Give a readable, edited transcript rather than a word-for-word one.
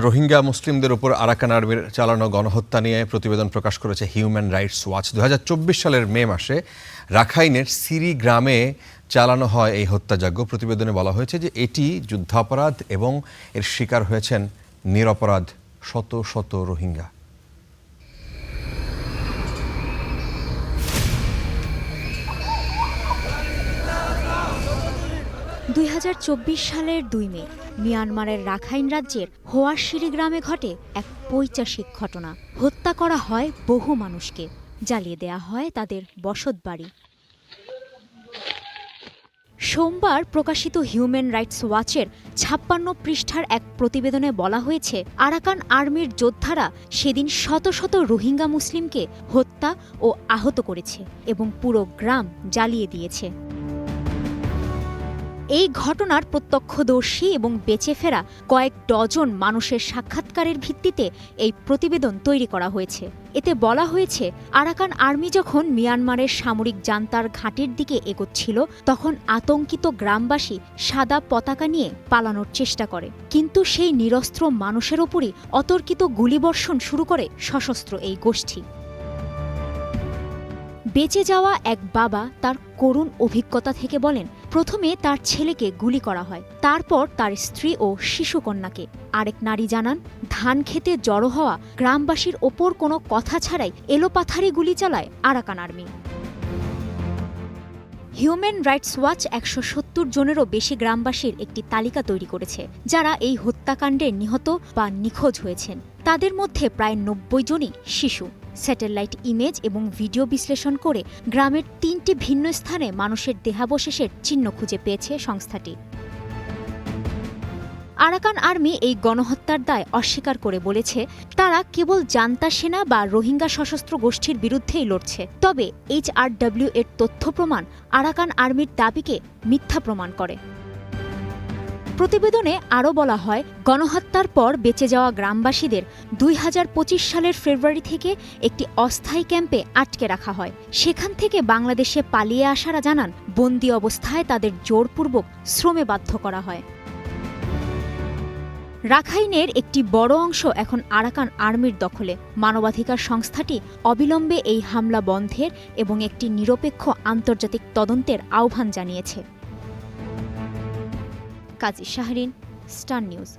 রোহিঙ্গা মুসলিমদের উপর আরাকান আর্মির চালানো গণহত্যা নিয়ে প্রতিবেদন প্রকাশ করেছে হিউম্যান রাইটস ওয়াচ। ২০২৪ সালের মে মাসে রাখাইনের সিরি গ্রামে চালানো হয় এই হত্যাযজ্ঞ। প্রতিবেদনে বলা হয়েছে যে এটি যুদ্ধাপরাধ এবং এর শিকার হয়েছেন নিরপরাধ শত শত রোহিঙ্গা। সালের ২ মে মিয়ানমারের রাখাইন রাজ্যের হোয়াশিরি গ্রামে ঘটে এক পৈশাচিক ঘটনা। হত্যা করা হয় বহু মানুষকে, জ্বালিয়ে দেয়া হয় তাদের বসতবাড়ি। সোমবার প্রকাশিত হিউম্যান রাইটস ওয়াচের ৫৬ পৃষ্ঠার এক প্রতিবেদনে বলা হয়েছে, আরাকান আর্মির যোদ্ধারা সেদিন শত শত রোহিঙ্গা মুসলিমকে হত্যা ও আহত করেছে এবং পুরো গ্রাম জ্বালিয়ে দিয়েছে। এই ঘটনার প্রত্যক্ষদর্শী এবং বেঁচে ফেরা কয়েক ডজন মানুষের সাক্ষাৎকারের ভিত্তিতে এই প্রতিবেদন তৈরি করা হয়েছে। এতে বলা হয়েছে, আরাকান আর্মি যখন মিয়ানমারের সামরিক জান্তার ঘাঁটির দিকে এগোচ্ছিল, তখন আতঙ্কিত গ্রামবাসী সাদা পতাকা নিয়ে পালানোর চেষ্টা করে, কিন্তু সেই নিরস্ত্র মানুষের ওপরই অতর্কিত গুলিবর্ষণ শুরু করে সশস্ত্র এই গোষ্ঠী। বেঁচে যাওয়া এক বাবা তার করুণ অভিজ্ঞতা থেকে বলেন, প্রথমে তার ছেলেকে গুলি করা হয়, তারপর তার স্ত্রী ও শিশুকন্যাকে। আরেক নারী জানান, ধান খেতে জড়ো হওয়া গ্রামবাসীর ওপর কোনো কথা ছাড়াই এলোপাথারি গুলি চালায় Arakan army. Human rights watch ১৭০ জনেরও বেশি গ্রামবাসীর একটি তালিকা তৈরি করেছে, যারা এই হত্যাকাণ্ডে নিহত বা নিখোঁজ হয়েছেন। তাদের মধ্যে প্রায় ৯০ জনই শিশু। স্যাটেলাইট ইমেজ এবং ভিডিও বিশ্লেষণ করে গ্রামের ৩টি ভিন্ন স্থানে মানুষের দেহাবশেষের চিহ্ন খুঁজে পেয়েছে সংস্থাটি। আরাকান আর্মি এই গণহত্যার দায় অস্বীকার করে বলেছে, তারা কেবল জান্তা সেনা বা রোহিঙ্গা সশস্ত্র গোষ্ঠীর বিরুদ্ধেই লড়ছে। তবে HRW এর তথ্য প্রমাণ আরাকান আর্মির দাবিকে মিথ্যা প্রমাণ করে। প্রতিবেদনে আরও বলা হয়, গণহত্যার পর বেঁচে যাওয়া গ্রামবাসীদের ২০২৫ সালের ফেব্রুয়ারি থেকে একটি অস্থায়ী ক্যাম্পে আটকে রাখা হয়। সেখান থেকে বাংলাদেশে পালিয়ে আসারা জানান, বন্দী অবস্থায় তাদের জোরপূর্বক শ্রমে বাধ্য করা হয়। রাখাইনের একটি বড় অংশ এখন আরাকান আর্মির দখলে। মানবাধিকার সংস্থাটি অবিলম্বে এই হামলা বন্ধের এবং একটি নিরপেক্ষ আন্তর্জাতিক তদন্তের আহ্বান জানিয়েছে। কাজী শাহরিন, স্টার নিউজ।